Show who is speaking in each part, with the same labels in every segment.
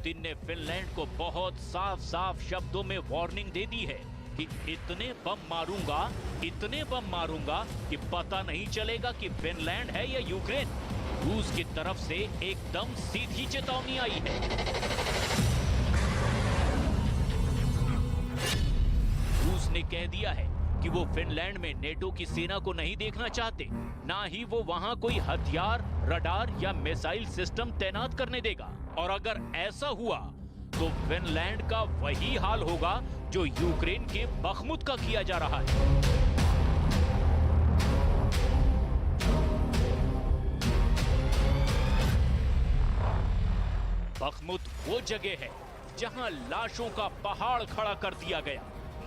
Speaker 1: Putin ने Finland को बहुत साफ साफ शब्दों में वार्निंग दे दी है कि इतने बम मारूंगा कि पता नहीं चलेगा कि फिनलैंड है या यूक्रेन। रूस की तरफ से एकदम सीधी चेतावनी आई है। रूस ने कह दिया है कि वो फिनलैंड में नेटो की सेना को नहीं देखना चाहते, ना ही वो वहां कोई हथियार, रडार या मिसाइल सिस्टम तैनात करने देगा। और अगर ऐसा हुआ तो फिनलैंड का वही हाल होगा जो यूक्रेन के बखमुत का किया जा रहा है। बखमुत वो जगह है जहां लाशों का पहाड़ खड़ा कर दिया गया।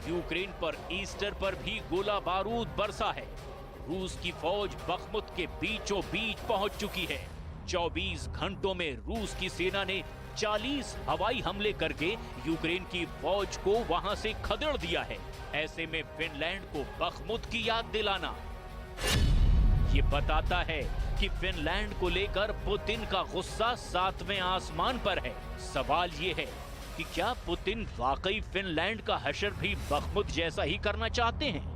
Speaker 1: यूक्रेन पर ईस्टर पर भी गोला बारूद बरसा है। रूस की फौज बखमुत के बीचों बीच पहुंच चुकी है। 24 घंटों में रूस की सेना ने 40 हवाई हमले करके यूक्रेन की फौज को वहां से खदेड़ दिया है। ऐसे में फिनलैंड को बखमुत की याद दिलाना ये बताता है कि फिनलैंड को लेकर पुतिन का गुस्सा 7वें आसमान पर है। सवाल ये है कि क्या पुतिन वाकई फिनलैंड का हशर भी बखमुत जैसा ही करना चाहते हैं?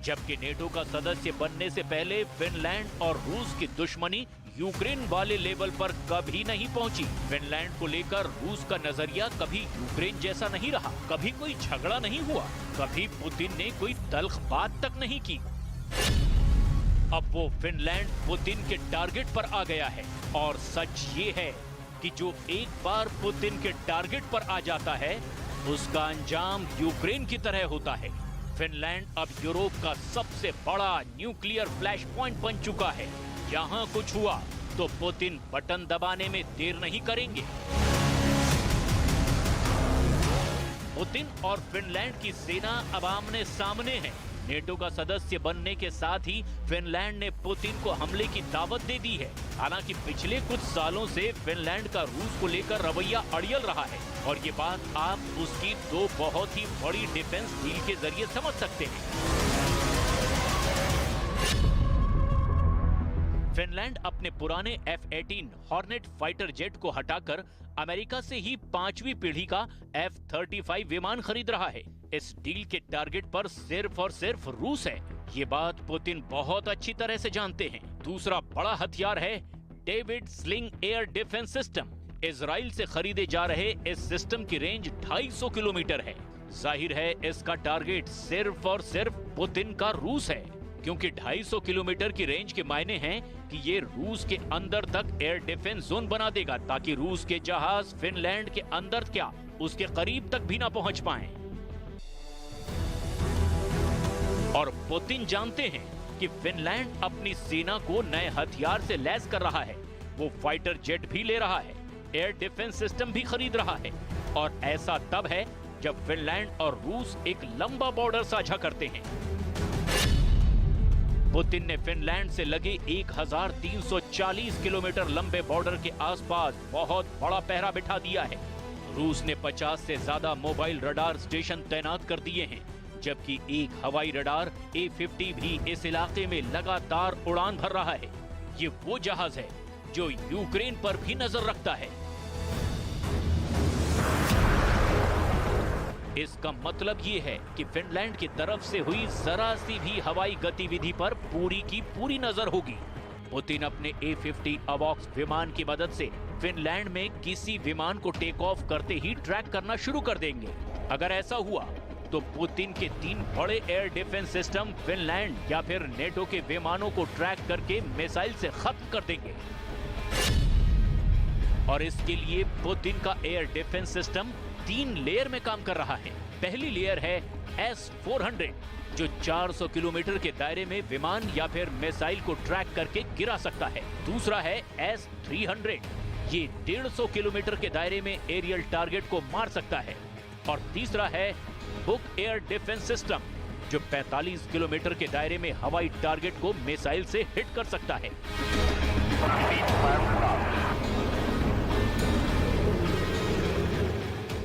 Speaker 1: जबकि नेटो का सदस्य बनने से पहले फिनलैंड और रूस की दुश्मनी यूक्रेन वाले लेवल पर कभी नहीं पहुंची। फिनलैंड को लेकर रूस का नजरिया कभी यूक्रेन जैसा नहीं रहा। कभी कोई झगड़ा नहीं हुआ, कभी पुतिन ने कोई तल्ख बात तक नहीं की। अब वो फिनलैंड पुतिन के टारगेट पर आ गया है। और सच ये है कि जो एक बार पुतिन के टारगेट पर आ जाता है उसका अंजाम यूक्रेन की तरह होता है। फिनलैंड अब यूरोप का सबसे बड़ा न्यूक्लियर फ्लैश पॉइंट बन चुका है। यहाँ कुछ हुआ तो पुतिन बटन दबाने में देर नहीं करेंगे। पुतिन और फिनलैंड की सेना अब आमने सामने है। नेटो का सदस्य बनने के साथ ही फिनलैंड ने पुतिन को हमले की दावत दे दी है। हालांकि पिछले कुछ सालों से फिनलैंड का रूस को लेकर रवैया अड़ियल रहा है और ये बात आप उसकी 2 बहुत ही बड़ी डिफेंस डील के जरिए समझ सकते हैं। फिनलैंड अपने पुराने F-18 हॉर्नेट फाइटर जेट को हटाकर अमेरिका से ही 5वीं पीढ़ी का F-35 विमान खरीद रहा है। इस डील के टारगेट पर सिर्फ और सिर्फ रूस है। ये बात पुतिन बहुत अच्छी तरह से जानते हैं। दूसरा बड़ा हथियार है David sling air defence system. Israel से खरीदे जा रहे इस सिस्टम की रेंज 250 किलोमीटर है। जाहिर है इसका टारगेट सिर्फ और सिर्फ पुतिन का रूस है, क्योंकि 250 किलोमीटर की रेंज के मायने हैं कि ये रूस के अंदर तक एयर डिफेंस जोन बना देगा, ताकि रूस के जहाज फिनलैंड के अंदर क्या उसके करीब तक भी ना पहुंच पाएं। और पुतिन जानते हैं कि फिनलैंड अपनी सेना को नए हथियार से लैस कर रहा है। वो फाइटर जेट भी ले रहा है, एयर डिफेंस सिस्टम भी खरीद रहा है। और ऐसा तब है जब फिनलैंड और रूस एक लंबा बॉर्डर साझा करते हैं। पुतिन ने फिनलैंड से लगे 1340 किलोमीटर लंबे बॉर्डर के आसपास बहुत बड़ा पहरा बिठा दिया है। रूस ने 50 से ज्यादा मोबाइल रडार स्टेशन तैनात कर दिए हैं, जबकि एक हवाई रडार A-50 भी इस इलाके में लगातार उड़ान भर रहा है। ये वो जहाज है जो यूक्रेन पर भी नजर रखता है। इसका मतलब ये है कि फिनलैंड की तरफ से हुई जरा सी भी हवाई गतिविधि पर पूरी की पूरी नजर होगी। पुतिन अपने A-50 अवॉक्स विमान की मदद से फिनलैंड में किसी विमान को टेक ऑफ करते ही ट्रैक करना शुरू कर देंगे। अगर ऐसा हुआ तो पुतिन के 3 बड़े एयर डिफेंस सिस्टम फिनलैंड या फिर नेटो के विमानों को ट्रैक करके मिसाइल से खत्म कर देंगे। और इसके लिए पुतिन का एयर डिफेंस सिस्टम 3 लेयर में काम कर रहा है। पहली लेयर है S-400 जो 400 किलोमीटर के दायरे में विमान या फिर मिसाइल को ट्रैक करके गिरा सकता है। दूसरा है S-300, ये 150 किलोमीटर के दायरे में एरियल टारगेट को मार सकता है। और तीसरा है बुक एयर डिफेंस सिस्टम जो 45 किलोमीटर के दायरे में हवाई टारगेट को मिसाइल से हिट कर सकता है।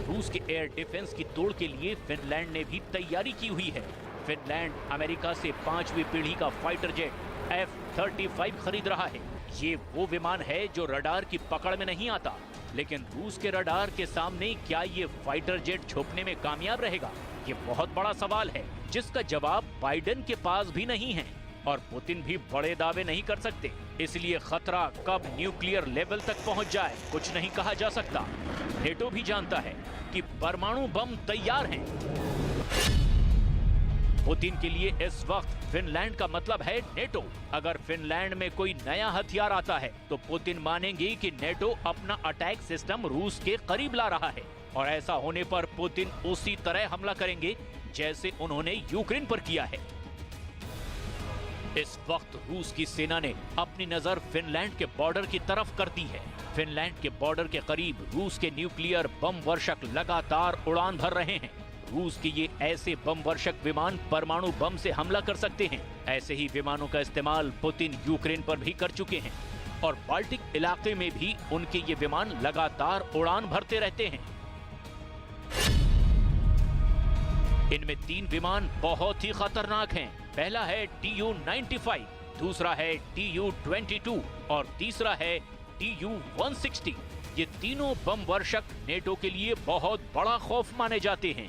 Speaker 1: रूस के एयर डिफेंस की तोड़ के लिए फिनलैंड ने भी तैयारी की हुई है। फिनलैंड अमेरिका से 5वीं पीढ़ी का फाइटर जेट F-35 खरीद रहा है। ये वो विमान है जो रडार की पकड़ में नहीं आता, लेकिन रूस के रडार के सामने क्या ये फाइटर जेट छुपने में कामयाब रहेगा? ये बहुत बड़ा सवाल है जिसका जवाब बाइडेन के पास भी नहीं है और पुतिन भी बड़े दावे नहीं कर सकते। इसलिए खतरा कब न्यूक्लियर लेवल तक पहुंच जाए कुछ नहीं कहा जा सकता। नेटो भी जानता है कि परमाणु बम तैयार हैं। पुतिन के लिए इस वक्त फिनलैंड का मतलब है नेटो। अगर फिनलैंड में कोई नया हथियार आता है तो पुतिन मानेंगे कि नेटो अपना अटैक सिस्टम रूस के करीब ला रहा है और ऐसा होने पर पुतिन उसी तरह हमला करेंगे जैसे उन्होंने यूक्रेन पर किया है। इस वक्त रूस की सेना ने अपनी नजर फिनलैंड के बॉर्डर की तरफ कर दी है। फिनलैंड के बॉर्डर के करीब रूस के न्यूक्लियर बम वर्षक लगातार उड़ान भर रहे हैं। रूस के ये ऐसे बम वर्षक विमान परमाणु बम से हमला कर सकते हैं। ऐसे ही विमानों का इस्तेमाल पुतिन यूक्रेन पर भी कर चुके हैं और बाल्टिक इलाके में भी उनके ये विमान लगातार उड़ान भरते रहते हैं। इनमें 3 विमान बहुत ही खतरनाक हैं। पहला है Tu-95, दूसरा है Tu-22 और तीसरा है Tu-160। ये तीनों बम वर्षक नेटो के लिए बहुत बड़ा खौफ माने जाते हैं।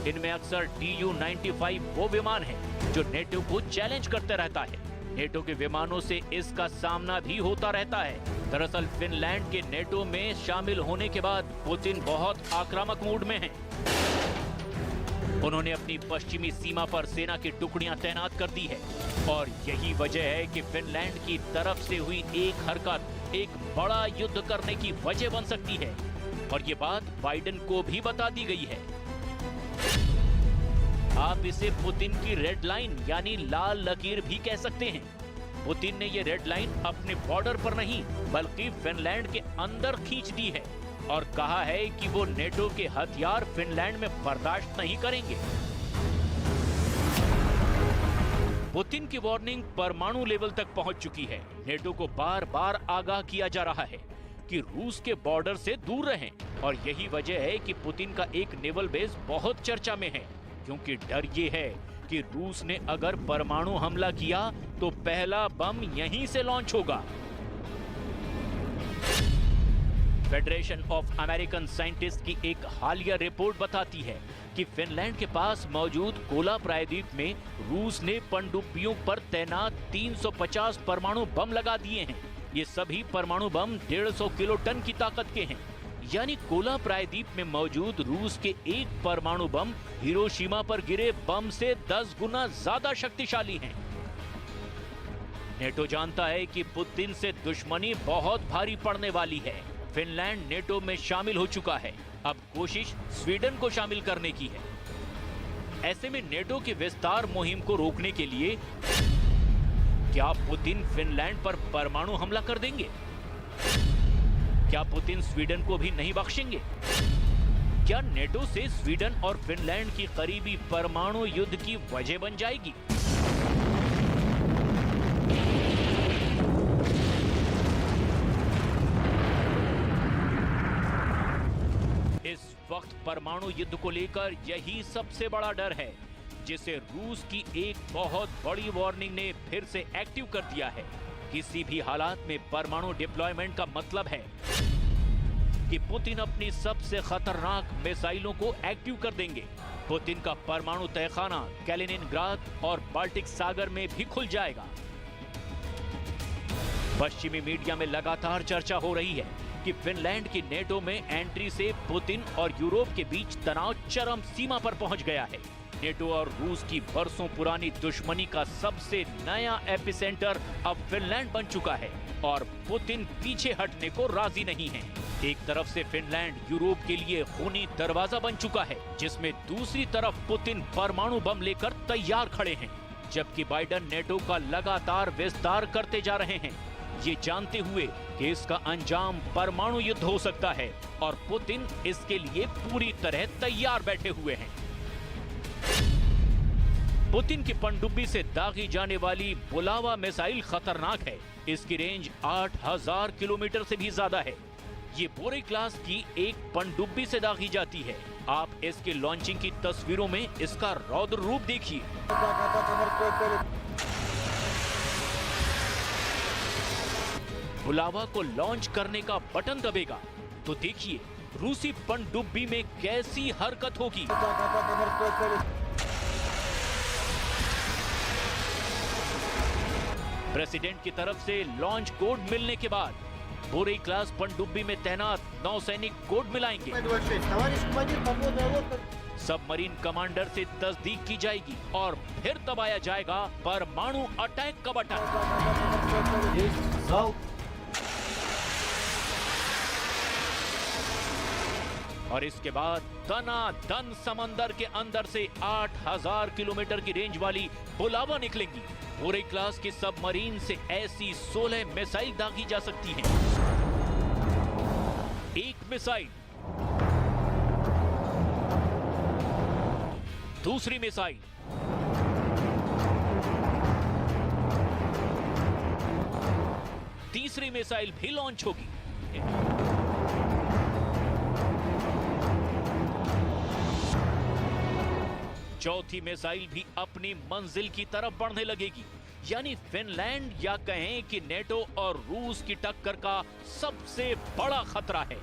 Speaker 1: इनमें अक्सर Tu-95 वो विमान है जो नेटो को चैलेंज करते रहता है। नेटो के विमानों से इसका सामना भी होता रहता है। दरअसल फिनलैंड के नेटो में शामिल होने के बाद पुतिन बहुत आक्रामक मूड में हैं। उन्होंने अपनी पश्चिमी सीमा पर सेना की टुकड़ियां तैनात कर दी है और यही वजह है कि फिनलैंड की तरफ से हुई एक हरकत एक बड़ा युद्ध करने की वजह बन सकती है और ये बात बाइडेन को भी बता दी गई है। आप इसे पुतिन की रेड लाइन यानी लाल लकीर भी कह सकते हैं। पुतिन ने ये रेड लाइन अपने बॉर्डर पर नहीं बल्कि फिनलैंड के अंदर खींच दी है और कहा है कि वो नेटो के हथियार फिनलैंड में बर्दाश्त नहीं करेंगे। पुतिन की वार्निंग परमाणु लेवल तक पहुंच चुकी है। नेटो को बार बार आगाह किया जा रहा है कि रूस के बॉर्डर से दूर रहें और यही वजह है कि पुतिन का एक नेवल बेस बहुत चर्चा में है, क्योंकि डर ये है कि रूस ने अगर परमाणु हमला किया तो पहला बम यहीं से लॉन्च होगा। फेडरेशन ऑफ अमेरिकन साइंटिस्ट की एक हालिया रिपोर्ट बताती है कि फिनलैंड के पास मौजूद कोला प्रायद्वीप में रूस ने पनडुब्बियों पर तैनात 350 परमाणु बम लगा दिए हैं। ये सभी परमाणु बम 150 किलो टन की ताकत के हैं, यानी कोला प्रायद्वीप में मौजूद रूस के एक परमाणु बम हिरोशिमा पर गिरे बम से 10 गुना ज्यादा शक्तिशाली हैं। नेटो जानता है कि पुतिन से दुश्मनी बहुत भारी पड़ने वाली है। फिनलैंड नेटो में शामिल हो चुका है, अब कोशिश स्वीडन को शामिल करने की है। ऐसे में नेटो की विस्तार मुहिम को रोकने के लिए क्या पुतिन फिनलैंड पर परमाणु हमला कर देंगे? क्या पुतिन स्वीडन को भी नहीं बख्शेंगे? क्या नेटो से स्वीडन और फिनलैंड की करीबी परमाणु युद्ध की वजह बन जाएगी? इस वक्त परमाणु युद्ध को लेकर यही सबसे बड़ा डर है, जिसे रूस की एक बहुत बड़ी वार्निंग ने फिर से एक्टिव कर दिया है। किसी भी हालात में परमाणु डिप्लॉयमेंट का मतलब है कि पुतिन अपनी सबसे खतरनाक मिसाइलों को एक्टिव कर देंगे। पुतिन का परमाणु तहखाना कैलिनिनग्राद और बाल्टिक सागर में भी खुल जाएगा। पश्चिमी मीडिया में लगातार चर्चा हो रही है कि फिनलैंड की नेटो में एंट्री से पुतिन और यूरोप के बीच तनाव चरम सीमा पर पहुंच गया है। नेटो और रूस की बरसों पुरानी दुश्मनी का सबसे नया एपिसेंटर अब फिनलैंड बन चुका है और पुतिन पीछे हटने को राजी नहीं है। एक तरफ से फिनलैंड यूरोप के लिए खूनी दरवाजा बन चुका है, जिसमें दूसरी तरफ पुतिन परमाणु बम लेकर तैयार खड़े हैं, जबकि बाइडेन नेटो का लगातार विस्तार करते जा रहे हैं, ये जानते हुए कि इसका अंजाम परमाणु युद्ध हो सकता है और पुतिन इसके लिए पूरी तरह तैयार बैठे हुए हैं। पुतिन की पनडुब्बी से दागी जाने वाली बुलावा मिसाइल खतरनाक है। इसकी रेंज 8000 किलोमीटर से भी ज्यादा है। ये बोरे क्लास की एक पनडुब्बी से दागी जाती है। आप इसके लॉन्चिंग की तस्वीरों में इसका रौद्र रूप देखिए। बुलावा को लॉन्च करने का बटन दबेगा तो देखिए रूसी पनडुब्बी में कैसी हरकत होगी। प्रेसिडेंट की तरफ से लॉन्च कोड मिलने के बाद बोरे क्लास पनडुब्बी में तैनात नौसैनिक कोड मिलाएंगे। सबमरीन कमांडर से तस्दीक की जाएगी और फिर दबाया जाएगा परमाणु अटैक का बटन। और इसके बाद दनादन समंदर के अंदर से 8000 किलोमीटर की रेंज वाली बुलावा निकलेंगी। बोरे क्लास के सबमरीन से ऐसी 16 मिसाइल दागी जा सकती हैं। एक मिसाइल, दूसरी मिसाइल, तीसरी मिसाइल भी लॉन्च होगी। चौथी मिसाइल भी अपनी मंजिल की तरफ बढ़ने लगेगी। यानी फिनलैंड या कहें कि नेटो और रूस की टक्कर का सबसे बड़ा खतरा है।